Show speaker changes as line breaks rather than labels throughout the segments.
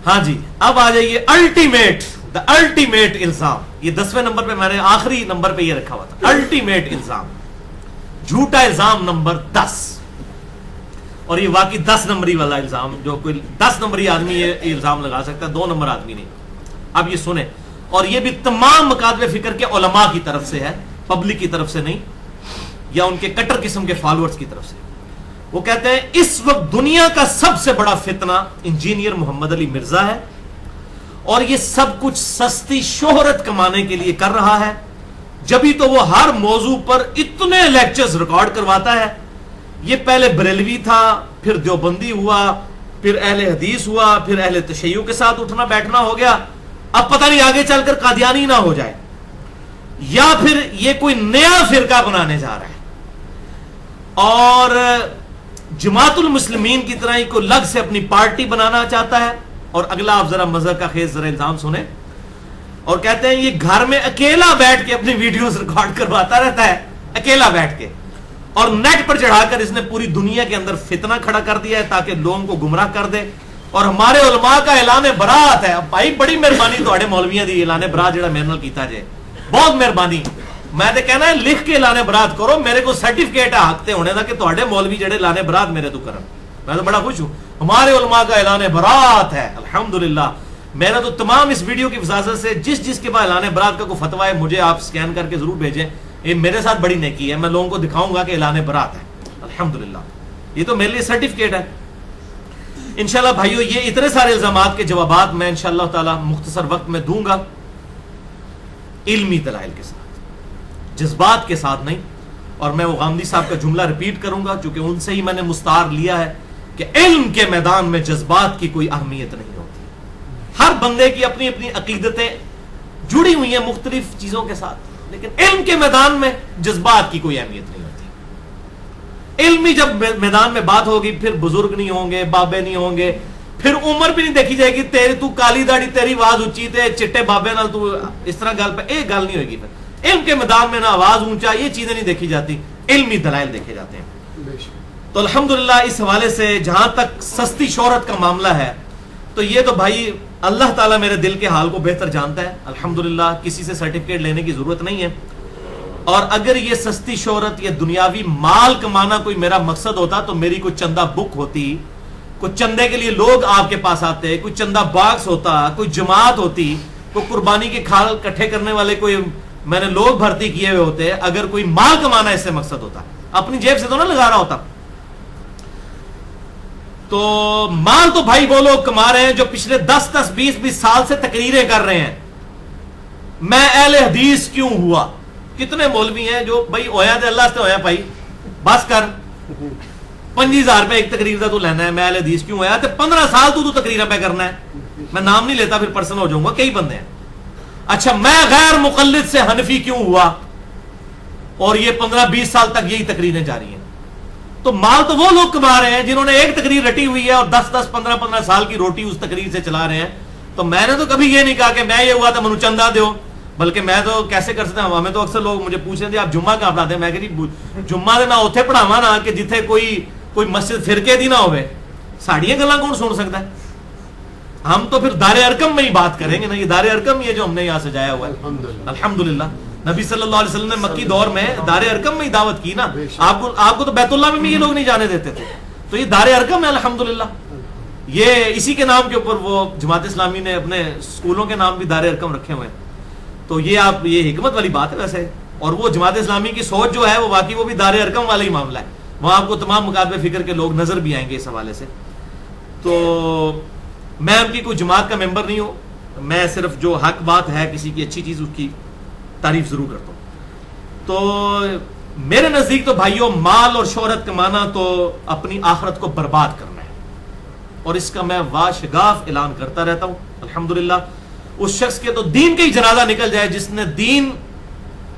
ہاں جی اب آ جائیے الٹیمیٹ، دا الٹیمیٹ الزام. یہ 10ویں نمبر پہ میں نے آخری نمبر پہ یہ رکھا ہوا تھا، الٹیمیٹ الزام، جھوٹا الزام نمبر 10. اور یہ واقعی 10 نمبری والا الزام، جو کوئی 10 نمبری آدمی یہ الزام لگا سکتا ہے، 2 نمبر آدمی نہیں. اب یہ سنیں، اور یہ بھی تمام مکاتب فکر کے علماء کی طرف سے ہے، پبلک کی طرف سے نہیں، یا ان کے کٹر قسم کے فالوورز کی طرف سے. وہ کہتے ہیں اس وقت دنیا کا سب سے بڑا فتنہ انجینئر محمد علی مرزا ہے، اور یہ سب کچھ سستی شہرت کمانے کے لیے کر رہا ہے. جبھی تو وہ ہر موضوع پر اتنے لیکچرز ریکارڈ کرواتا ہے. یہ پہلے بریلوی تھا، پھر دیوبندی ہوا، پھر اہل حدیث ہوا، پھر اہل تشیع کے ساتھ اٹھنا بیٹھنا ہو گیا. اب پتہ نہیں آگے چل کر قادیانی نہ ہو جائے، یا پھر یہ کوئی نیا فرقہ بنانے جا رہا ہے. اور جماعت المسلمین کی طرح ہی کوئی لگ سے اپنی پارٹی بنانا چاہتا ہے. اور اگلا آپ ذرا مذہب کا خیز ذرا الزام سنیں. اور کہتے ہیں یہ گھر میں اکیلا بیٹھ کے اپنی ویڈیوز ریکارڈ کرواتا رہتا ہے، اکیلا بیٹھ کے، اور نیٹ پر چڑھا کر اس نے پوری دنیا کے اندر فتنہ کھڑا کر دیا ہے تاکہ لوگوں کو گمراہ کر دے. اور ہمارے علماء کا اعلان برات ہے. بھائی بڑی مہربانی تھوڑے مولویاں دی اعلان برات جڑا میرے نال کیتا جائے، بہت مہربانی. میں تے کہنا ہے لکھ کے اعلان برات کرو، میرے کو سرٹیفکیٹ ہے حق تے ہونے دا کہ تھوڑے مولوی جڑے اعلان برات میرے تو کرن. میں تو بڑا خوش ہوں، ہمارے علماء کا اعلان برات ہے الحمدللہ. میرا تو تمام اس ویڈیو کی وجہ سے جس کے بعد اعلان برات کا کوئی فتویٰ ہے مجھے آپ سکین کر کے ضرور بھیجیں. یہ میرے ساتھ بڑی نیکی ہے، میں لوگوں کو دکھاؤں گا کہ اعلان برات ہے الحمدللہ. یہ تو میرے لیے سرٹیفکیٹ ہے. انشاءاللہ بھائیو یہ اتنے سارے الزامات کے جوابات میں انشاءاللہ تعالی مختصر وقت میں دوں گا، علمی دلائل کے ساتھ، جذبات کے ساتھ نہیں. اور میں وہ غامدی صاحب کا جملہ ریپیٹ کروں گا چونکہ ان سے ہی میں نے مستعار لیا ہے کہ علم کے میدان میں جذبات کی کوئی اہمیت نہیں ہوتی. ہر بندے کی اپنی اپنی عقیدتیں جڑی ہوئی ہیں مختلف چیزوں کے ساتھ، لیکن علم کے میدان میں جذبات کی کوئی اہمیت نہیں ہوتی. علمی جب میدان میں بات ہوگی پھر بزرگ نہیں ہوں گے، بابے نہیں ہوں گے، پھر عمر بھی نہیں دیکھی جائے گی. تو کالی داڑھی، تیری آواز اونچی تے چٹے بابے نال تو اس طرح گل پہ ایک گل نہیں ہوئے گی. پھر علم کے میدان میں نہ آواز اونچا، یہ چیزیں نہیں دیکھی جاتی، علمی دلائل دیکھے جاتے ہیں. تو الحمدللہ اس حوالے سے جہاں تک سستی شہرت کا معاملہ ہے تو یہ تو بھائی اللہ تعالیٰ میرے دل کے حال کو بہتر جانتا ہے. الحمدللہ کسی سے سرٹیفکیٹ لینے کی ضرورت نہیں ہے. اور اگر یہ سستی شہرت یا دنیاوی مال کمانا کوئی میرا مقصد ہوتا تو میری کوئی چندہ بک ہوتی، کوئی چندے کے لیے لوگ آپ کے پاس آتے، کوئی چندہ باکس ہوتا، کوئی جماعت ہوتی، کوئی قربانی کے کھال کٹھے کرنے والے کوئی میں نے لوگ بھرتی کیے ہوئے ہوتے. اگر کوئی مال کمانا اس سے مقصد ہوتا، اپنی جیب سے تو نہ لگا رہا ہوتا. تو مال تو بھائی وہ لوگ کما رہے ہیں جو پچھلے 10-20 سال سے تقریریں کر رہے ہیں میں اہل حدیث کیوں ہوا. کتنے مولوی ہیں جو بھائی ہویا دے اللہ سے ہویا بھائی بس کر 25,000 روپے ایک تقریر دا تو لینا ہے، میں اہل حدیث کیوں ہویا تے 15 سال تو تقریریں پہ کرنا ہے. میں نام نہیں لیتا پھر پرسن ہو جاؤں گا، کئی بندے ہیں. اچھا میں غیر مقلد سے حنفی کیوں ہوا، اور یہ 15-20 سال تک یہی تقریریں جاری ہیں. تو مال تو وہ لوگ کما رہے ہیں جنہوں نے ایک تقریر رٹی ہوئی ہے اور 10-15 سال کی روٹی اس تقریر سے چلا رہے ہیں. تو میں نے تو کبھی یہ نہیں کہا کہ میں یہ ہوا تو منو چندہ دیو، بلکہ میں تو کیسے کر سکتا ہوں. ہمیں تو اکثر لوگ مجھے پوچھ رہے تھے آپ جمعہ کہاں پڑھاتے ہیں. میں کہ جی جمعہ دے نہ اوتھے پڑھاواں نا کہ جتھے کوئی مسجد فرقے دی نہ ہوئے. ساڑیاں گلاں کون سن سکتا ہے. ہم تو پھر دار ارقم میں ہی بات کریں گے نا. یہ دار ارقم یہ جو ہم نے یہاں سجایا ہوا ہے الحمدللہ. نبی صلی اللہ علیہ وسلم نے مکی دور میں دار ارقم میں ہی دعوت کی نا. آپ کو تو بیت اللہ میں بھی یہ لوگ نہیں جانے دیتے تھے. تو یہ دار ارقم ہے الحمدللہ. یہ اسی کے نام کے اوپر وہ جماعت اسلامی نے اپنے اسکولوں کے نام بھی دار ارقم رکھے ہوئے ہیں. تو یہ حکمت والی بات ہے ویسے. اور وہ جماعت اسلامی کی سوچ جو ہے وہ واقعی وہ بھی دار ارقم والا ہی معاملہ ہے. وہاں آپ کو تمام مکاتب فکر کے لوگ نظر بھی آئیں گے اس حوالے سے. تو میں ان کی کوئی جماعت کا ممبر نہیں ہوں. میں صرف جو حق بات ہے کسی کی اچھی چیز اس کی تعریف ضرور کرتا ہوں. تو میرے نزدیک تو بھائیوں مال اور شہرت کمانا تو اپنی آخرت کو برباد کرنا ہے، اور اس کا میں واشگاف اعلان کرتا رہتا ہوں الحمدللہ. اس شخص کے تو دین کا ہی جنازہ نکل جائے جس نے دین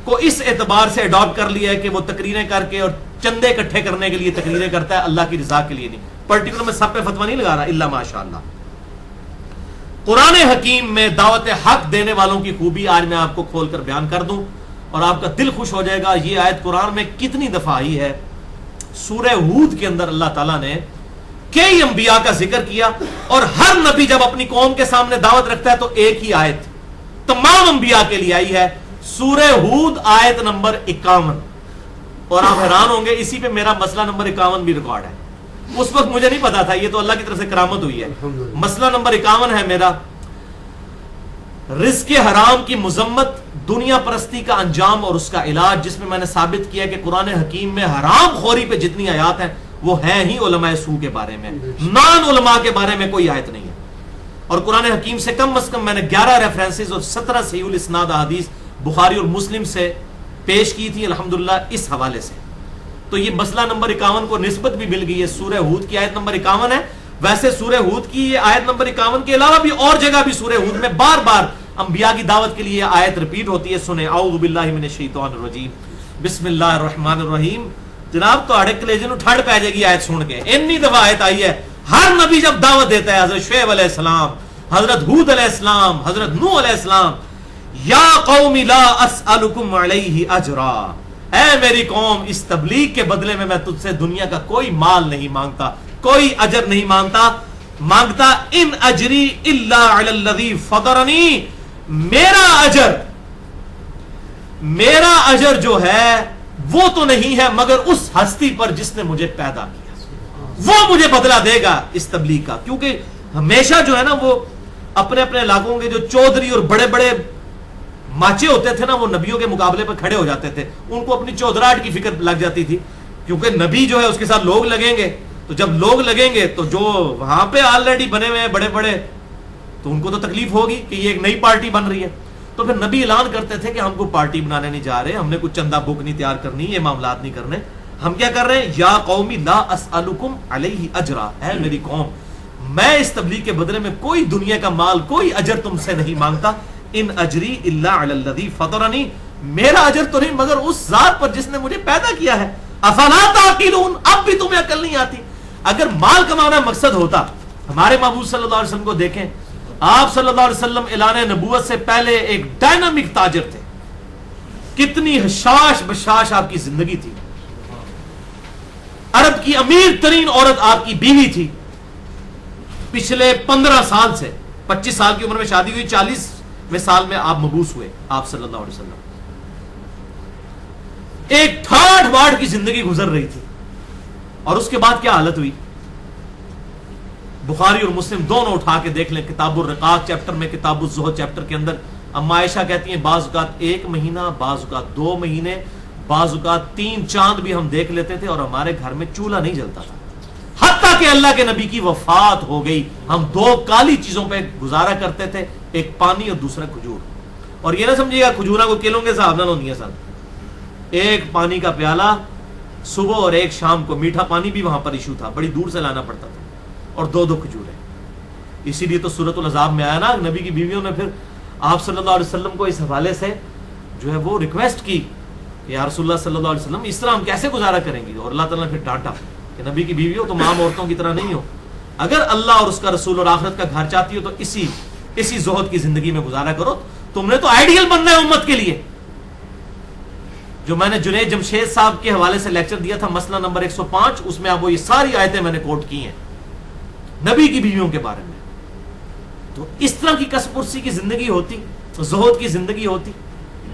کو اس اعتبار سے اڈاپٹ کر لیا ہے کہ وہ تقریریں کر کے اور چندے اکٹھے کرنے کے لیے تقریریں کرتا ہے، اللہ کی رضا کے لیے نہیں. پرٹیکولر میں سب پہ فتویٰ نہیں لگا رہا الا ماشاءاللہ. قرآن حکیم میں دعوت حق دینے والوں کی خوبی آج میں آپ کو کھول کر بیان کر دوں اور آپ کا دل خوش ہو جائے گا. یہ آیت قرآن میں کتنی دفعہ آئی ہے. سورہ ہود کے اندر اللہ تعالیٰ نے کئی انبیاء کا ذکر کیا, اور ہر نبی جب اپنی قوم کے سامنے دعوت رکھتا ہے تو ایک ہی آیت تمام انبیاء کے لیے آئی ہے, سورہ ہود آیت نمبر 51. اور آپ حیران ہوں گے, اسی پہ میرا مسئلہ نمبر 51 بھی ریکارڈ ہے. اس وقت مجھے نہیں پتا تھا, یہ تو اللہ کی طرف سے کرامت ہوئی ہے. مسئلہ نمبر 51 ہے میرا, رزق حرام کی مذمت, دنیا پرستی کا انجام اور اس کا علاج, جس میں میں نے ثابت کیا کہ قرآن حکیم میں حرام خوری پہ جتنی آیات ہیں وہ ہیں ہی علماء سو کے بارے میں, نان علماء کے بارے میں کوئی آیت نہیں ہے. اور قرآن حکیم سے کم از کم میں نے 11 ریفرنسز اور 17 صحیح الاسناد احادیث بخاری اور مسلم سے پیش کی تھی الحمدللہ اس حوالے سے. تو یہ مسئلہ نمبر 51 کو نسبت بھی مل گئی ہے, سورہ ہود کی آیت نمبر 51 ہے. ویسے سورہ ہود کی یہ آیت نمبر 51 کے علاوہ بھی اور جگہ بھی سورہ ہود میں بار بار انبیاء کی دعوت کے لیے یہ آیت ریپیٹ ہوتی ہے. سنیں, اعوذ باللہ من الشیطان الرجیم, بسم اللہ الرحمن الرحیم. جناب تو اڑے کلیجے نو ٹھڑ پہ جائے گی آیت سن کے, اتنی دفعہ آیت آئی ہے. ہر نبی جب دعوت دیتا ہے, حضرت شعیب علیہ السلام, حضرت ہود علیہ السلام, حضرت نوح علیہ السلام, یا قوم لا اسألکم علیہ اجرا, اے میری قوم اس تبلیغ کے بدلے میں تجھ سے دنیا کا کوئی مال نہیں مانگتا, کوئی اجر نہیں مانگتا. ان اجری الا علی الذی فطرنی, میرا اجر جو ہے وہ تو نہیں ہے مگر اس ہستی پر جس نے مجھے پیدا کیا, وہ مجھے بدلہ دے گا اس تبلیغ کا. کیونکہ ہمیشہ جو ہے نا وہ اپنے اپنے علاقوں کے جو چودھری اور بڑے بڑے ماچے ہوتے تھے نا, وہ نبیوں کے مقابلے پر کھڑے ہو جاتے تھے. ان کو اپنی چودراہٹ کی فکر لگ جاتی تھی, کیونکہ نبی جو ہے اس کے ساتھ لوگ لگیں گے, تو جب لوگ لگیں گے تو جو وہاں پہ آلریڈی بنے ہوئے ہیں بڑے بڑے, تو ان کو تو تکلیف ہوگی کہ یہ ایک نئی پارٹی بن رہی ہے. تو پھر نبی اعلان کرتے تھے کہ ہم کو پارٹی بنانے نہیں جا رہے, ہم نے کچھ چندہ بک نہیں تیار کرنی, یہ معاملات نہیں کرنے. ہم کیا کر رہے ہیں, یا قومی لا اسألکم علیہ اجرا, اے میری قوم میں اس تبلیغ کے بدلے میں کوئی دنیا کا مال, کوئی اجر تم سے نہیں مانگتا. ان اجری الا علی الذی فطرنی, میرا اجر تو نہیں مگر اس ذات پر جس نے مجھے پیدا کیا ہے. افلا تعقلون, اب بھی تمہیں عقل نہیں آتی. اگر مال کمانا مقصد ہوتا, ہمارے محبوب صلی اللہ علیہ وسلم کو دیکھیں, آپ صلی اللہ علیہ وسلم اعلان نبوت سے پہلے ایک ڈائنامک تاجر تھے, کتنی حشاش بشاش آپ کی زندگی تھی, عرب کی امیر ترین عورت آپ کی بیوی تھی. پچھلے 15 سال سے, 25 سال کی عمر میں شادی ہوئی, 40ویں سال میں آپ مبعوث ہوئے آپ صلی اللہ علیہ وسلم. ایک ٹھاٹھ باٹھ کی زندگی گزر رہی تھی, اور اس کے بعد کیا حالت ہوئی, بخاری اور مسلم دونوں اٹھا کے دیکھ لیں, کتاب الرقاق چیپٹر میں, کتاب الزہد چیپٹر کے اندر. اما عائشہ کہتی ہیں بعض اوقات 1 مہینہ, بعض اوقات 2 مہینے, بعض اوقات 3 چاند بھی ہم دیکھ لیتے تھے اور ہمارے گھر میں چولہا نہیں جلتا تھا. حتیٰ کہ اللہ کے نبی کی وفات ہو گئی, ہم 2 کالی چیزوں پہ گزارا کرتے تھے, ایک پانی اور دوسرا کھجور. اور یہ نہ سمجھیے گا کھجورا کو کلوں کے صاحب نہ ہوتی ہے سن, ایک پانی کا پیالہ صبح اور ایک شام کو. میٹھا پانی بھی وہاں پر ایشو تھا, بڑی دور سے لانا پڑتا تھا, اور 2 کھجوریں. اسی لیے تو سورۃ العذاب میں آیا نا, نبی کی بیویوں نے پھر آپ صلی اللہ علیہ وسلم کو اس حوالے سے جو ہے وہ ریکویسٹ کی کہ یا رسول اللہ صلی اللہ علیہ وسلم اس طرح ہم کیسے گزارا کریں گے. اور اللہ تعالیٰ نے پھر ڈانٹا کہ نبی کی بیوی ہو تو عام عورتوں کی طرح نہیں ہو, اگر اللہ اور اس کا رسول اور آخرت کا گھر چاہتی ہو تو اسی زہد کی زندگی میں گزارا کرو. تم نے تو آئیڈیل بننا ہے امت کے لیے. جو میں نے جنید جمشید صاحب کے حوالے سے لیکچر دیا تھا, مسئلہ نمبر 105, اس میں اب وہ یہ ساری آیتیں میں نے کوٹ کی ہیں نبی کی بیویوں کے بارے میں. تو اس طرح کی کسب پرسی کی زندگی ہوتی, زہد کی زندگی ہوتی,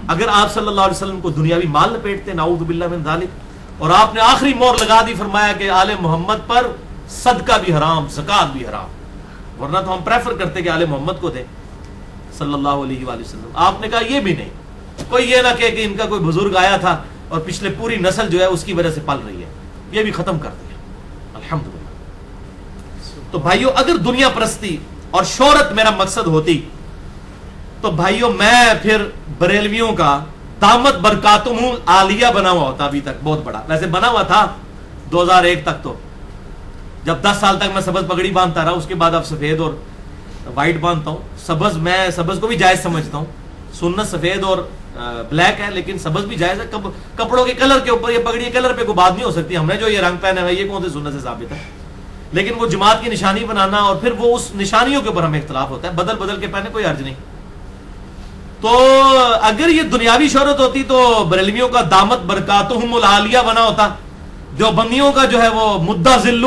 اگر آپ صلی اللہ علیہ وسلم کو دنیاوی مال لپیٹتے, نعوذ باللہ من ذالک. اور آپ نے آخری مور لگا دی, فرمایا کہ آل محمد پر صدقہ بھی حرام, زکات بھی حرام, ورنہ تو ہم پریفر کرتے کہ آل محمد کو دیں صلی اللہ علیہ وآلہ وسلم. آپ نے کہا یہ بھی نہیں, کوئی یہ نہ کہے کہ ان کا کوئی بزرگ آیا تھا اور پچھلے پوری نسل جو ہے اس کی وجہ سے پل رہی ہے, یہ بھی ختم کر دیا الحمدللہ. تو بھائیو اگر دنیا پرستی اور شہرت میرا مقصد ہوتی تو بھائیو میں پھر بریلویوں کا دامت برکاتہم عالیہ بنا ہوا ہوتا ابھی تک, بہت بڑا. ویسے بنا ہوا تھا 2001 تک, تو جب 10 سال تک میں سبز پگڑی باندھتا رہا, اس کے بعد اب سفید اور وائٹ باندھتا ہوں. سبز میں سبز کو بھی جائز سمجھتا ہوں, سنت سفید اور بلیک ہے, لیکن سبز بھی جائز ہے. کپڑوں کے کلر کے اوپر, یہ پگڑی کے کلر پہ کوئی بات نہیں ہو سکتی. ہم نے جو یہ رنگ پہنا ہے یہ کون سی سنت سے ثابت ہے, لیکن وہ جماعت کی نشانی بنانا اور پھر وہ اس نشانیوں کے اوپر ہمیں اختلاف ہوتا ہے. بدل بدل کے پہنے کوئی حرج نہیں. تو اگر یہ دنیاوی شہرت ہوتی تو بریلویوں کا دامت برکاتہم العالیہ بنا ہوتا, جو بندیوں کا جو ہے وہ مدہ ذلہ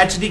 HD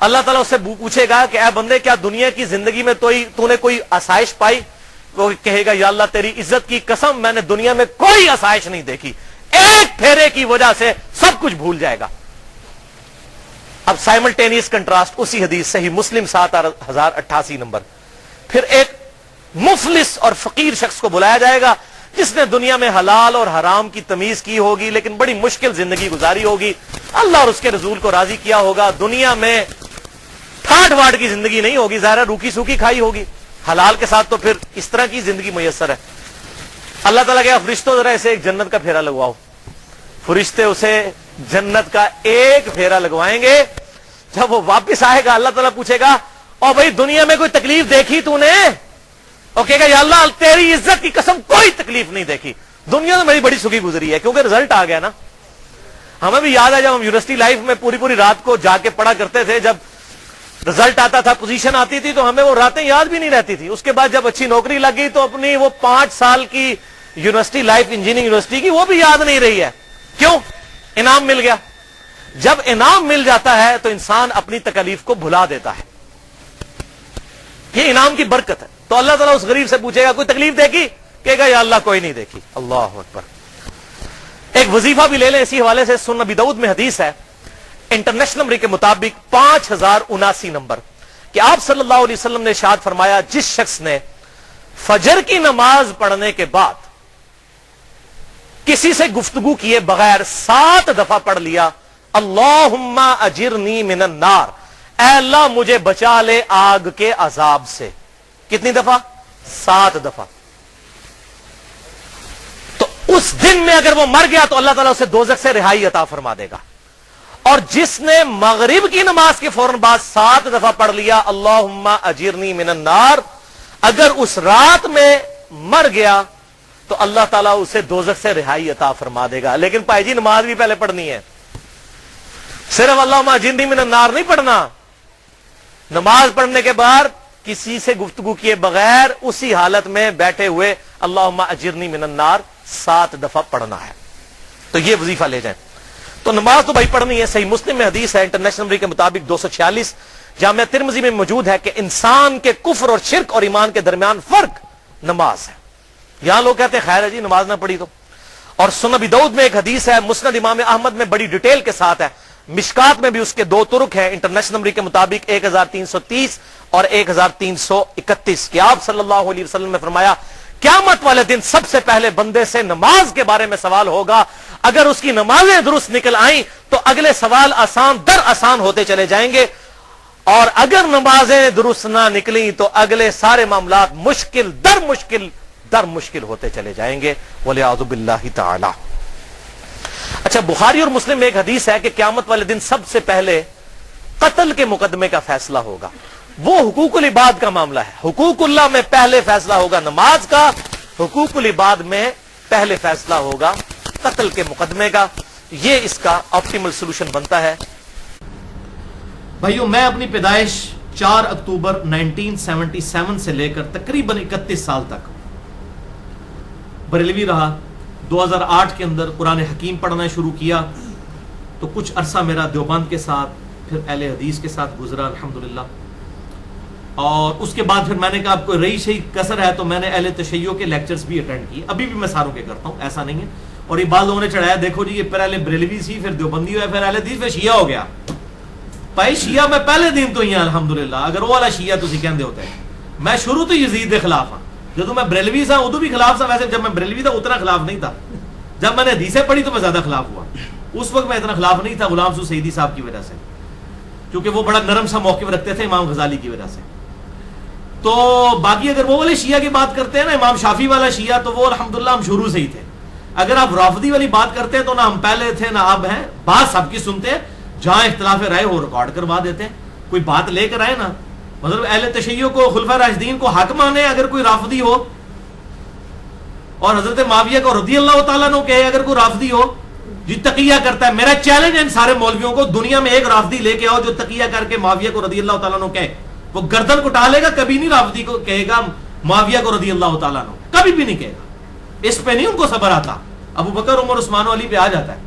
اللہ تعالیٰ اس سے پوچھے گا کہ اے بندے کیا دنیا کی زندگی میں تو نے کوئی آسائش پائی؟ وہ کہے گا یا اللہ تیری عزت کی قسم میں نے دنیا میں کوئی آسائش نہیں دیکھی، ایک پھیرے کی وجہ سے سب کچھ بھول جائے گا۔ اب سائملٹینیس کنٹراسٹ اسی حدیث صحیح مسلم 7088 نمبر، پھر ایک مفلس اور فقیر شخص کو بلایا جائے گا جس نے دنیا میں حلال اور حرام کی تمیز کی ہوگی لیکن بڑی مشکل زندگی گزاری ہوگی، اللہ اور اس کے رسول کو راضی کیا ہوگا، دنیا میں ٹھاٹ واٹ کی زندگی نہیں ہوگی، ظاہر روکی سوکی کھائی ہوگی، حلال کے ساتھ تو پھر اس طرح کی زندگی میسر ہے۔ اللہ تعالیٰ کہا فرشتوں ذرا اسے ایک جنت کا پھیرا لگواؤ، فرشتے اسے جنت کا ایک پھیرا لگوائیں گے۔ جب وہ واپس آئے گا اللہ تعالیٰ پوچھے گا اور بھائی دنیا میں کوئی تکلیف دیکھی تو نے؟ اور کہے گا یا اللہ تیری عزت کی قسم کوئی تکلیف نہیں دیکھی، دنیا میں میری بڑی سخی گزری ہے، کیونکہ رزلٹ آ گیا نا۔ ہمیں بھی یاد ہے جب ہم یونیورسٹی لائف میں پوری رات کو جا کے پڑھا کرتے تھے، جب رزلٹ آتا تھا پوزیشن آتی تھی تو ہمیں وہ راتیں یاد بھی نہیں رہتی تھی، اس کے بعد جب اچھی نوکری لگ گئی تو اپنی وہ 5 سال کی یونیورسٹی لائف انجینئرنگ یونیورسٹی کی وہ بھی یاد نہیں رہی ہے۔ کیوں؟ انعام مل گیا۔ جب انعام مل جاتا ہے تو انسان اپنی تکلیف کو بھلا دیتا ہے، یہ انعام کی برکت ہے۔ تو اللہ تعالیٰ اس غریب سے پوچھے گا کوئی تکلیف دیکھی؟ کہے گا یا اللہ کوئی نہیں دیکھی۔ اللہ اکبر۔ ایک وظیفہ بھی لے لیں اسی حوالے سے، سنن ابی داؤد میں حدیث ہے انٹرنیشنل نمبر کے مطابق 5079 نمبر کہ آپ صلی اللہ علیہ وسلم نے ارشاد فرمایا جس شخص نے فجر کی نماز پڑھنے کے بعد کسی سے گفتگو کیے بغیر 7 دفعہ پڑھ لیا اللہم اجرنی من النار، اے اللہ مجھے بچا لے آگ کے عذاب سے، کتنی دفعہ؟ 7 دفعہ۔ تو اس دن میں اگر وہ مر گیا تو اللہ تعالیٰ اسے دوزخ سے رہائی عطا فرما دے گا۔ اور جس نے مغرب کی نماز کے فوراً بعد 7 دفعہ پڑھ لیا اللہم اجرنی من النار، اگر اس رات میں مر گیا تو اللہ تعالیٰ اسے دوزخ سے رہائی عطا فرما دے گا۔ لیکن بھائی جی نماز بھی پہلے پڑھنی ہے، صرف اللہم اجرنی من النار نہیں پڑھنا، نماز پڑھنے کے بعد کسی سے گفتگو کیے بغیر اسی حالت میں بیٹھے ہوئے اللہم اجرنی من النار 7 دفعہ پڑھنا ہے۔ تو یہ وظیفہ لے جائیں۔ تو نماز تو بھائی پڑھنی ہے، صحیح مسلم میں حدیث ہے انٹرنیشنل نمبر کے مطابق 246، جامعہ ترمذی میں موجود ہے کہ انسان کے کفر اور شرک اور ایمان کے درمیان فرق نماز ہے۔ یہاں لوگ کہتے ہیں خیر ہے جی نماز نہ پڑھی تو، اور سنن ابی داؤد میں ایک حدیث ہے، مسند امام احمد میں بڑی ڈیٹیل کے ساتھ ہے، مشکات میں بھی اس کے 2 طرق ہیں انٹرنیشنل نمبر کے مطابق 1330 اور 1331 کہ آپ صلی اللہ علیہ وسلم نے فرمایا قیامت والے دن سب سے پہلے بندے سے نماز کے بارے میں سوال ہوگا، اگر اس کی نمازیں درست نکل آئیں تو اگلے سوال آسان در آسان ہوتے چلے جائیں گے، اور اگر نمازیں درست نہ نکلیں تو اگلے سارے معاملات مشکل در مشکل ہوتے چلے جائیں گے والعیاذ باللہ تعالی۔ اچھا بخاری اور مسلم میں ایک حدیث ہے کہ قیامت والے دن سب سے پہلے قتل کے مقدمے کا فیصلہ ہوگا، وہ حقوق العباد کا معاملہ ہے، حقوق اللہ میں پہلے فیصلہ ہوگا نماز کا، حقوق العباد میں پہلے فیصلہ ہوگا قتل کے مقدمے کا، یہ اس کا آپٹیمل سولوشن بنتا ہے۔
بھائیو میں اپنی پیدائش 4 اکتوبر 1977 سے لے کر تقریباً 31 سال تک بریلوی رہا۔ 2008 کے اندر قرآن حکیم پڑھنا شروع کیا تو کچھ عرصہ میرا دیوبند کے ساتھ پھر اہل حدیث کے ساتھ گزرا الحمدللہ، اور اس کے بعد پھر میں نے کہا اب کوئی رہی شہی کسر ہے تو میں نے اہل تشیع کے لیکچرز بھی اٹینڈ کیے، ابھی بھی میں ساروں کے کرتا ہوں، ایسا نہیں ہے۔ اور یہ بعض لوگوں نے چڑھایا دیکھو جی یہ پہلے بریلوی سی پھر دیوبندی ہوا پھر اہل حدیث پھر شیعہ ہو گیا۔ بھائی شیعہ میں پہلے دن تو ہی ہیں الحمدللہ، اگر وہ والا شیعہ تسی کہندے ہوتے ہیں، میں شروع تو یزید کے خلاف ہاں، جدو میں بریلوی تھا ادو بھی خلاف تھا، ویسے جب میں بریلوی تھا اتنا خلاف نہیں تھا، جب میں نے حدیثیں پڑھی تو میں زیادہ خلاف ہوا، اس وقت میں اتنا خلاف نہیں تھا غلام سو سعیدی صاحب کی وجہ سے، کیونکہ وہ بڑا نرم سا موقف رکھتے تھے امام غزالی کی وجہ سے۔ تو باقی اگر وہ والے شیعہ کی بات کرتے ہیں نا امام شافعی والا شیعہ تو وہ الحمدللہ ہم شروع سے ہی تھے۔ اگر آپ رافضی والی بات کرتے ہیں تو نہ ہم پہلے تھے نہ اب ہیں، بات سب کی سنتے ہیں، جہاں اختلاف رائے ہو ریکارڈ کروا دیتے ہیں، کوئی بات لے کر آئے نا، مطلب اہل تشیع کو خلفائے راشدین کو حق مانے اگر کوئی رافضی ہو، اور حضرت معاویہ کو رضی اللہ تعالیٰ عنہ کہے اگر کوئی رافضی ہو جی تقیہ کرتا ہے، میرا چیلنج ہے ان سارے مولویوں کو دنیا میں ایک رافضی لے کے آؤ جو تقیہ کر کے معاویہ کو رضی اللہ تعالیٰ عنہ کہے، وہ گردن کو ٹالے گا، کبھی نہیں رافضی کو کہے گا معاویہ کو رضی اللہ تعالیٰ عنہ، کبھی بھی نہیں کہے گا، اس پہ نہیں ان کو صبر آتا، ابو بکر عمر عثمان و علی پہ آ جاتا ہے۔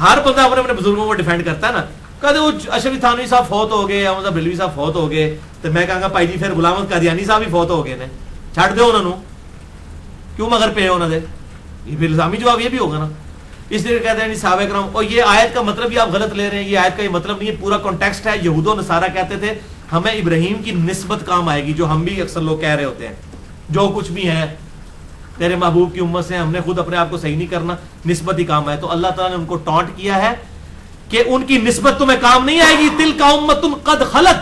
ہر بندہ اپنے اپنے بزرگوں کو ڈیفینڈ کرتا ہے نا. کہتے وہ اشرف تھانوی صاحب فوت ہو گئے, احمد بریلوی صاحب فوت ہو گئے, تو میں کہاں گا بھائی جی پھر غلام احمد قادیانی صاحب بھی فوت ہو گئے نے, چھڑ دو انہوں کیوں مگر پہ انہوں نے. یہ پھر الزامی جواب یہ بھی ہوگا نا. اس لیے کہتے ہیں جی صحابہ کرام, اور یہ آیت کا مطلب بھی آپ غلط لے رہے ہیں. یہ آیت کا یہ مطلب نہیں ہے, پورا کانٹیکسٹ ہے. یہود و نصارہ کہتے تھے ہمیں ابراہیم کی نسبت کام آئے گی, جو ہم بھی اکثر لوگ کہہ رہے ہوتے ہیں جو کچھ بھی ہے تیرے محبوب کی امت سے, ہم نے خود اپنے آپ کو صحیح نہیں کرنا, نسبت ہی کام آئے. تو اللہ تعالیٰ نے ان کو ٹانٹ کیا ہے کہ ان کی نسبت تمہیں کام نہیں آئے گی. تلک امۃ قد خلت,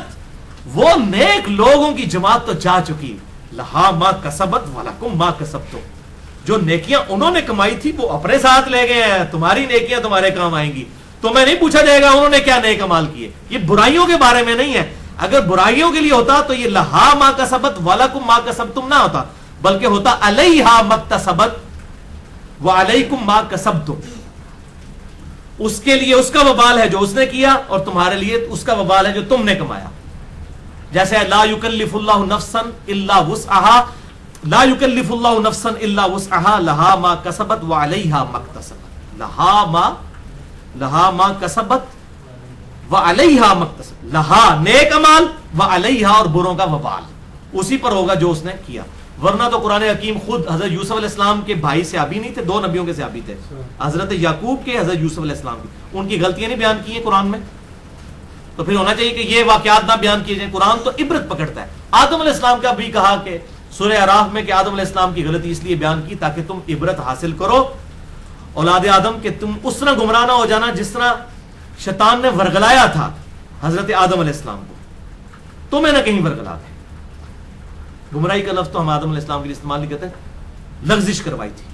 وہ نیک لوگوں کی جماعت تو جا چکی. لہا ما کسبت ولکم ما کسبتم, جو نیکیاں انہوں نے کمائی تھی وہ اپنے ساتھ لے گئے ہیں, تمہاری نیکیاں تمہارے کام آئیں گی. تمہیں نہیں پوچھا جائے گا انہوں نے کیا نیک عمال کیے. یہ برائیوں کے بارے میں نہیں ہے. اگر برائیوں کے لیے ہوتا تو یہ لہا ما کسبت ولکم ما کسبتم نہ ہوتا, بلکہ ہوتا علیہا مکتسبت وعلیکم ما کسبتم. اس کے لیے اس کا وبال ہے جو اس نے کیا, اور تمہارے لیے اس کا وبال ہے جو تم نے کمایا. جیسے لا یکلف اللہ نفسا الا وسعها, لا یکلف اللہ نفسا الا وسعها لہا ما کسبت وعلیہا مکتسبت. لہا ما کسبت وعلیہا مکتسبت, لہا نیک امال, وعلیہا اور بروں کا وبال اسی پر ہوگا جو اس نے کیا. ورنہ تو قرآن حکیم خود حضرت یوسف علیہ السلام کے بھائی صحابی نہیں تھے, دو نبیوں کے صحابی تھے, حضرت یعقوب کے, حضرت یوسف علیہ السلام کی. ان کی غلطیاں نہیں بیان کی ہیں قرآن میں, تو پھر ہونا چاہیے کہ یہ واقعات نہ بیان کیے جائیں. قرآن تو عبرت پکڑتا ہے. آدم علیہ السلام کا بھی کہا کہ سورہ اعراف میں کہ آدم علیہ السلام کی غلطی اس لیے بیان کی تاکہ تم عبرت حاصل کرو اولاد آدم, کہ تم اس طرح گمراہ نہ ہو جانا جس طرح شیطان نے ورگلایا تھا حضرت آدم علیہ السلام کو, تمہیں نہ کہیں ورگلا دے. گمراہی کا لفظ تو ہم آدم علیہ السلام کے لیے استعمال نہیں کرتے, لغزش کروائی تھی.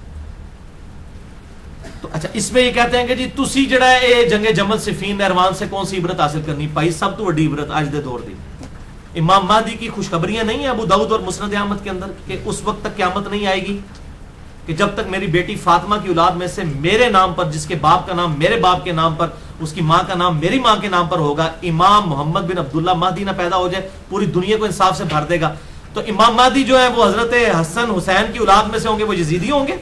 تو اچھا اس میں یہ کہتے ہیں کہ جی تسی جڑا ہے اے جنگ جمل صفین نہروان سے کون سی عبرت حاصل کرنی پائی. سب تو بڑی عبرت آج دے دور دی امام مہدی کی خوشخبریاں نہیں ہیں ابو داؤد اور مسند احمد کے اندر, کہ اس وقت تک قیامت نہیں آئے گی کہ جب تک میری بیٹی فاطمہ کی اولاد میں سے میرے نام پر, جس کے باپ کا نام میرے باپ کے نام پر, اس کی ماں کا نام میری ماں کے نام پر ہوگا, امام محمد بن عبداللہ مہدی نہ پیدا ہو جائے, پوری دنیا کو انصاف سے بھر دے گا. تو امام مہدی جو ہے وہ حضرت حسن حسین کی اولاد میں سے ہوں گے, وہ یزیدی ہوں گے.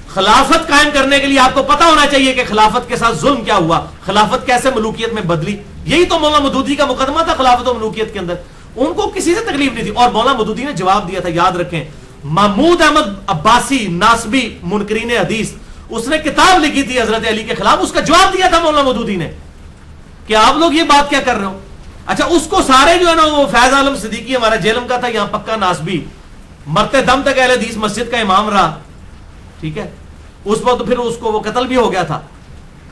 خلافت قائم کرنے کے لیے آپ کو پتا ہونا چاہیے کہ خلافت کے ساتھ ظلم کیا ہوا, خلافت کیسے ملوکیت میں بدلی. یہی تو مولانا مودودی کا مقدمہ تھا خلافت و ملوکیت کے اندر. ان کو کسی سے تکلیف نہیں تھی, اور مولانا مودودی نے جواب دیا تھا, یاد رکھیں. محمود احمد عباسی ناسبی منکرین حدیث, اس نے کتاب لکھی تھی حضرت علی کے خلاف, اس کا جواب دیا تھا مولانا مودودی نے کہ آپ لوگ یہ بات کیا کر رہے ہو. اچھا اس کو سارے جو ہے نا, وہ فیض عالم صدیقی ہمارا جیلم کا تھا, یہاں پکا ناسبی, مرتے دم تک اہل حدیث مسجد کا امام رہا, ٹھیک ہے. اس وقت پھر اس کو وہ قتل بھی ہو گیا تھا.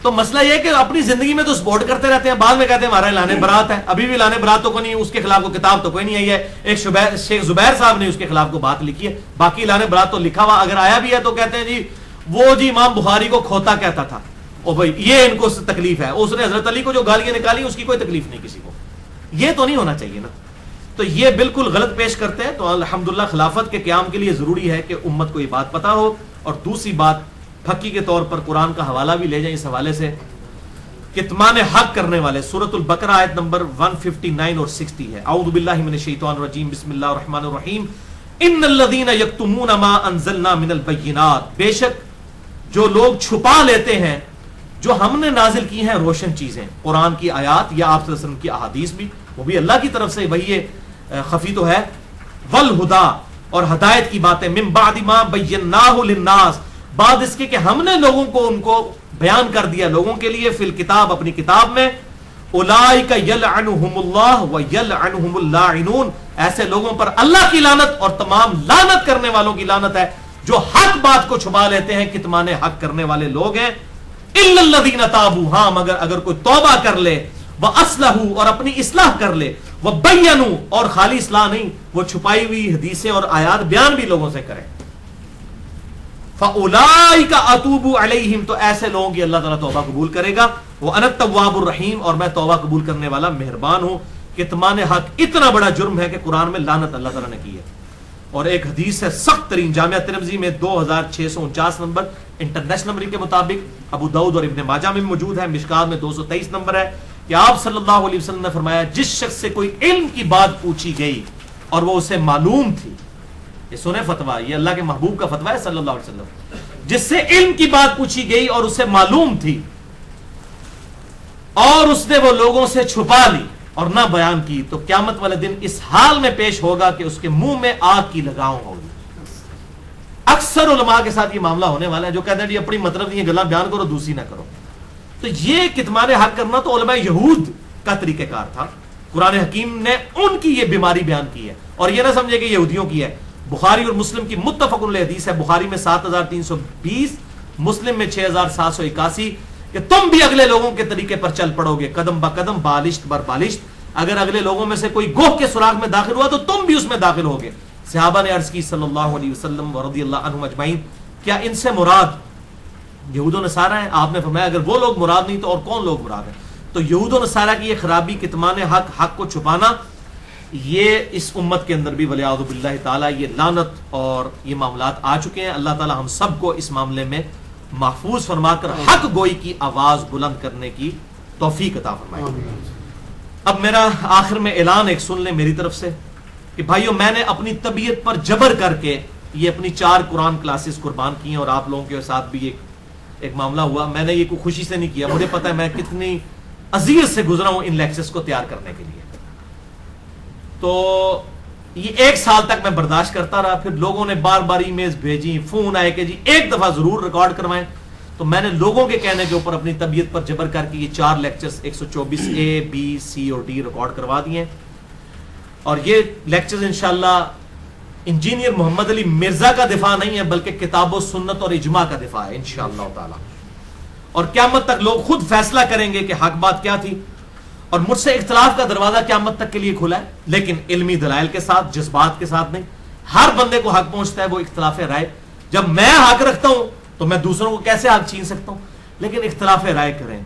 تو مسئلہ یہ کہ اپنی زندگی میں تو سپورٹ کرتے رہتے ہیں, بعد میں کہتے ہیں ہمارا اعلان برات ہے. ابھی بھی اعلان برات تو کوئی نہیں, اس کے خلاف کو کتاب تو کوئی نہیں آئی ہے. ایک شیخ زبیر صاحب نے اس کے خلاف کو بات لکھی ہے, باقی اعلان برات تو لکھا ہوا اگر آیا بھی ہے تو کہتے ہیں جی وہ جی امام بخاری کو کھوتا کہتا تھا, او بھائی یہ ان کو تکلیف ہے. اس نے حضرت علی کو جو گالیاں نکالی اس کی کوئی تکلیف نہیں کسی کو. یہ تو نہیں ہونا چاہیے نا. تو یہ بالکل غلط پیش کرتے ہیں. تو الحمدللہ خلافت کے قیام کے لیے ضروری ہے کہ امت کو یہ بات پتا ہو. اور دوسری بات پھکی کے طور پر قرآن کا حوالہ بھی لے جائیں اس حوالے سے. کتمان حق کرنے والے سورۃ البقرہ آیت نمبر 159 اور 60 ہے. اعوذ باللہ من الشیطان الرجیم, بسم اللہ الرحمن الرحیم. ان الذین یکتمون ما انزلنا من البینات, بے شک جو لوگ چھپا لیتے ہیں جو ہم نے نازل کی ہیں روشن چیزیں, قرآن کی آیات یا آپ صلی اللہ علیہ وسلم کی احادیث بھی, وہ بھی اللہ کی طرف سے, وہی خفی تو ہے, والہدا اور ہدایت کی باتیں, من بعد ما بیناہ للناس, بعد اس کے کہ ہم نے لوگوں کو ان کو بیان کر دیا لوگوں کے لیے, فی الکتاب اپنی کتاب میں. اولئک یلعنہم اللہ ویلعنہم اللاعنون, ایسے لوگوں پر اللہ کی لعنت اور تمام لعنت کرنے والوں کی لعنت ہے جو حق بات کو چھپا لیتے ہیں, کتمان حق کرنے والے لوگ ہیں. الا الذین تابوا, ہاں مگر اگر کوئی توبہ کر لے, واصلحوا اور اپنی اصلاح کر لے, وبینوا اور خالی اصلاح نہیں, وہ چھپائی ہوئی حدیثیں اور آیات بیان بھی لوگوں سے کریں. فَأُولَئِكَ أَتُوبُ عَلَيْهِمْ, تو ایسے لوگوں کی اللہ تعالیٰ توبہ قبول کرے گا. وَأَنَا التَّوَّابُ الرَّحِيمُ, اور میں توبہ قبول کرنے والا مہربان ہوں. کتمان حق اتنا بڑا جرم ہے کہ قرآن میں لعنت اللہ تعالیٰ نے کی ہے. اور ایک حدیث ہے سخت ترین, جامعہ ترمذی میں 2649 نمبر, انٹرنیشنل نمبر کے مطابق, ابو داؤد اور ابن ماجہ میں موجود ہے, مشکات میں 223 نمبر ہے, کہ آپ صلی اللہ علیہ وسلم نے فرمایا جس شخص سے کوئی علم کی بات پوچھی گئی اور وہ اسے معلوم تھی, یہ سنے فتوا، یہ اللہ کے محبوب کا فتوا ہے صلی اللہ علیہ وسلم، جس سے علم کی بات پوچھی گئی اور اسے معلوم تھی اور اس نے وہ لوگوں سے چھپا لی اور نہ بیان کی، تو قیامت والے دن اس حال میں پیش ہوگا کہ اس کے منہ میں آگ کی لگاؤں ہوگی۔ اکثر علماء کے ساتھ یہ معاملہ ہونے والا ہے جو کہتے ہیں جی اپنی مطلب نہیں ہے گلا بیان کرو دوسری نہ کرو، تو یہ کتمان حق کرنا تو علماء یہود کا طریقہ کار تھا، قرآن حکیم نے ان کی یہ بیماری بیان کی ہے، اور یہ نہ سمجھے کہ یہودیوں کی ہے۔ بخاری اور مسلم کی متفق علیہ حدیث ہے، بخاری میں 7320، مسلم میں 6781، کہ تم بھی اگلے لوگوں کے طریقے پر چل پڑو گے قدم با قدم بالشت بر بالشت، اگر اگلے لوگوں میں سے کوئی گوہ کے سراغ میں داخل ہوا تو تم بھی اس میں داخل ہوگے۔ صحابہ نے عرض کی صلی اللہ علیہ وسلم ورضی اللہ عنہم اجمعین، کیا ان سے مراد یہود و نصارہ ہیں؟ آپ نے فرمایا اگر وہ لوگ مراد نہیں تو اور کون لوگ مراد ہیں؟ تو یہود و نصارہ کی یہ خرابی، کتمان حق، حق کو چھپانا، یہ اس امت کے اندر بھی ولیعوذ باللہ تعالی یہ لعنت اور یہ معاملات آ چکے ہیں۔ اللہ تعالی ہم سب کو اس معاملے میں محفوظ فرما کر حق گوئی کی آواز بلند کرنے کی توفیق عطا فرمائے۔ اب میرا آخر میں اعلان ایک سن لیں میری طرف سے کہ بھائیو، میں نے اپنی طبیعت پر جبر کر کے یہ اپنی 4 قرآن کلاسز قربان کی ہیں، اور آپ لوگوں کے ساتھ بھی ایک معاملہ ہوا، میں نے یہ کوئی خوشی سے نہیں کیا، مجھے پتا ہے میں کتنی اذیت سے گزرا ہوں ان لیکچرز کو تیار کرنے کے لیے۔ تو یہ 1 سال تک میں برداشت کرتا رہا، پھر لوگوں نے بار بار ای میلز بھیجی، فون آئے کہ جی ایک دفعہ ضرور ریکارڈ کروائیں، تو میں نے لوگوں کے کہنے کے اوپر اپنی طبیعت پر جبر کر کے یہ 4 لیکچرز 124 A B C اور D ریکارڈ کروا دیے ہیں، اور یہ لیکچرز انشاءاللہ انجینئر محمد علی مرزا کا دفاع نہیں ہے بلکہ کتاب و سنت اور اجماع کا دفاع ہے انشاءاللہ تعالی، اور قیامت تک لوگ خود فیصلہ کریں گے کہ حق بات کیا تھی، اور مجھ سے اختلاف کا دروازہ قیامت تک کے لیے کھلا ہے، لیکن علمی دلائل کے ساتھ، جذبات کے ساتھ نہیں۔ ہر بندے کو حق پہنچتا ہے، وہ اختلاف رائے، جب میں حق رکھتا ہوں تو میں دوسروں کو کیسے حق چھین سکتا ہوں؟ لیکن اختلاف رائے کریں،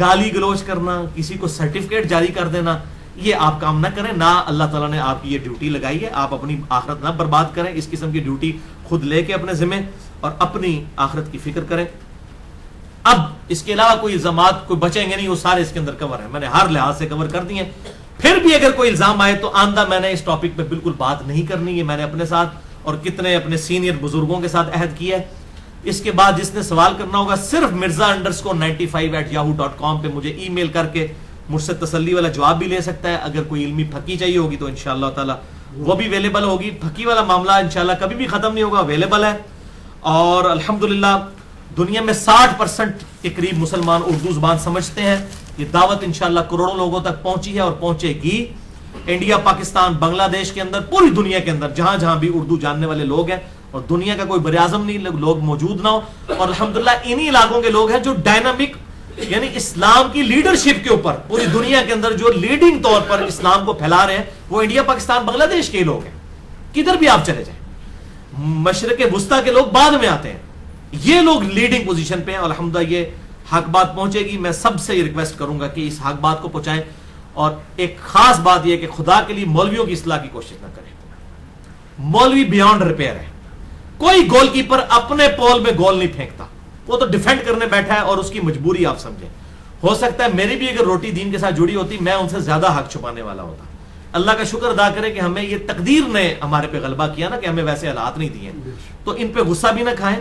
گالی گلوچ کرنا، کسی کو سرٹیفکیٹ جاری کر دینا، یہ آپ کام نہ کریں، نہ اللہ تعالیٰ نے آپ کی یہ ڈیوٹی لگائی ہے، آپ اپنی آخرت نہ برباد کریں، اس قسم کی ڈیوٹی خود لے کے اپنے ذمہ اور اپنی آخرت کی فکر کریں۔ اب اس کے علاوہ کوئی الزامات کوئی بچیں گے نہیں، وہ سارے اس کے اندر کور ہیں، میں نے ہر لحاظ سے کور کر دیے۔ پھر بھی اگر کوئی الزام آئے تو آندہ میں نے اس ٹاپک پہ بالکل بات نہیں کرنی، یہ میں نے اپنے ساتھ اور کتنے اپنے سینئر بزرگوں کے ساتھ عہد کیا ہے۔ اس کے بعد جس نے سوال کرنا ہوگا صرف mirza_95@yahoo.com پہ مجھے ای میل کر کے مجھ سے تسلی والا جواب بھی لے سکتا ہے۔ اگر کوئی علمی پھکی چاہیے ہوگی تو انشاءاللہ تعالی وہ بھی اویلیبل ہوگی۔ پھکی والا معاملہ انشاءاللہ کبھی بھی ختم نہیں ہوگا، اویلیبل ہے، اور الحمدللہ دنیا میں 60% کے قریب مسلمان اردو زبان سمجھتے ہیں۔ یہ دعوت انشاءاللہ کروڑوں لوگوں تک پہنچی ہے اور پہنچے گی۔ انڈیا، پاکستان، بنگلہ دیش کے اندر، پوری دنیا کے اندر جہاں جہاں بھی اردو جاننے والے لوگ ہیں، اور دنیا کا کوئی بر اعظم نہیں لوگ موجود نہ ہو، اور الحمدللہ انہی علاقوں کے لوگ ہیں جو ڈائنامک یعنی اسلام کی لیڈرشپ کے اوپر پوری دنیا کے اندر جو لیڈنگ طور پر اسلام کو پھیلا رہے ہیں، وہ انڈیا، پاکستان، بنگلہ دیش کے لوگ ہیں۔ کدھر بھی آپ چلے جائیں، مشرق وسطیٰ کے لوگ بعد میں آتے ہیں، یہ لوگ لیڈنگ پوزیشن پہ ہیں، اور الحمدللہ یہ حق بات پہنچے گی۔ میں سب سے یہ ریکویسٹ کروں گا کہ اس حق بات کو پہنچائیں، اور ایک خاص بات یہ کہ خدا کے لیے مولویوں کی اصلاح کی کوشش نہ کریں۔ مولوی بیانڈ ریپیئر ہے، کوئی گول کیپر اپنے پول میں گول نہیں پھینکتا، وہ تو ڈیفینڈ کرنے بیٹھا ہے، اور اس کی مجبوری آپ سمجھیں۔ ہو سکتا ہے میری بھی اگر روٹی دین کے ساتھ جڑی ہوتی میں ان سے زیادہ حق چھپانے والا ہوتا۔ اللہ کا شکر ادا کرے کہ ہمیں یہ تقدیر نے ہمارے پہ غلبہ کیا نا، کہ ہمیں ویسے حالات نہیں دیے، تو ان پہ غصہ بھی نہ کھائیں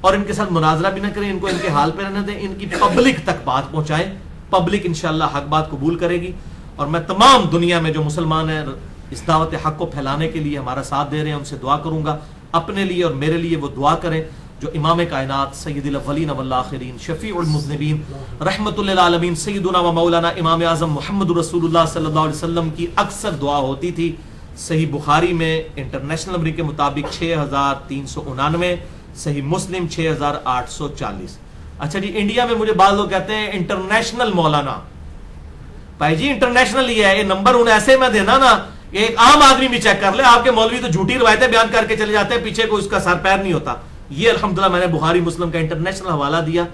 اور ان کے ساتھ مناظرہ بھی نہ کریں، ان کو ان کے حال پہ رہنے دیں، ان کی پبلک تک بات پہنچائیں، پبلک انشاءاللہ حق بات قبول کرے گی۔ اور میں تمام دنیا میں جو مسلمان ہیں اس دعوت حق کو پھیلانے کے لیے ہمارا ساتھ دے رہے ہیں، ان سے دعا کروں گا، اپنے لیے اور میرے لیے وہ دعا کریں جو امام کائنات سید الاولین والآخرین شفیع المذنبین رحمت للعالمین سیدنا و مولانا امام اعظم محمد رسول اللہ صلی اللہ علیہ وسلم کی اکثر دعا ہوتی تھی۔ صحیح بخاری میں انٹرنیشنل نمبر کے مطابق 6399، صحیح مسلم 6840۔ اچھا جی، انڈیا میں مجھے بعض لوگ کہتے ہیں انٹرنیشنل مولانا، بھائی جی انٹرنیشنل ہی ہے یہ نمبر، انہیں ایسے میں دینا نا، ایک عام آدمی بھی چیک کر لے، آپ کے مولوی تو جھوٹی روایتیں بیان کر کے چلے جاتے ہیں، پیچھے کوئی اس کا سر پیر نہیں ہوتا۔ یہ الحمدللہ میں نے بخاری مسلم کا انٹرنیشنل حوالہ دیا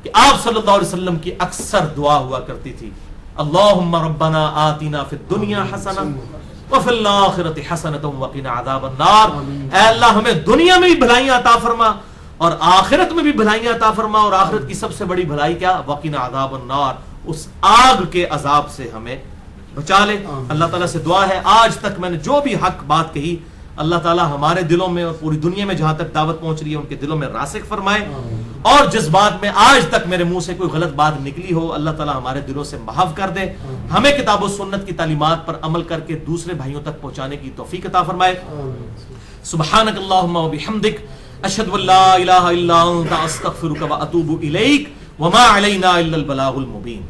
کہ آپ صلی اللہ علیہ وسلم کی اکثر دعا ہوا کرتی تھی، اللہم ربنا آتنا فی الدنیا حسنہ وفی الآخرۃ حسنۃ وقنا عذاب النار، اے اللہ ہمیں دنیا میں بھی بھلائیاں عطا فرما اور آخرت میں بھی بھلائیاں عطا فرما، اور آخرت کی سب سے بڑی بھلائی کیا؟ وقنا عذاب النار، اس آگ کے عذاب سے ہمیں بچا لے۔ اللہ تعالیٰ سے دعا ہے آج تک میں نے جو بھی حق بات کہی اللہ تعالی ہمارے دلوں میں اور پوری دنیا میں جہاں تک دعوت پہنچ رہی ہے ان کے دلوں میں راسخ فرمائے، اور جس بات میں آج تک میرے منہ سے کوئی غلط بات نکلی ہو اللہ تعالی ہمارے دلوں سے محو کر دے، ہمیں کتاب و سنت کی تعلیمات پر عمل کر کے دوسرے بھائیوں تک پہنچانے کی توفیق عطا فرمائے۔ سبحانک اللہم و بحمدک، اشہد ان لا الہ الا انت، استغفرک و اتوب الیک، وما علینا الا البلاغ المبین۔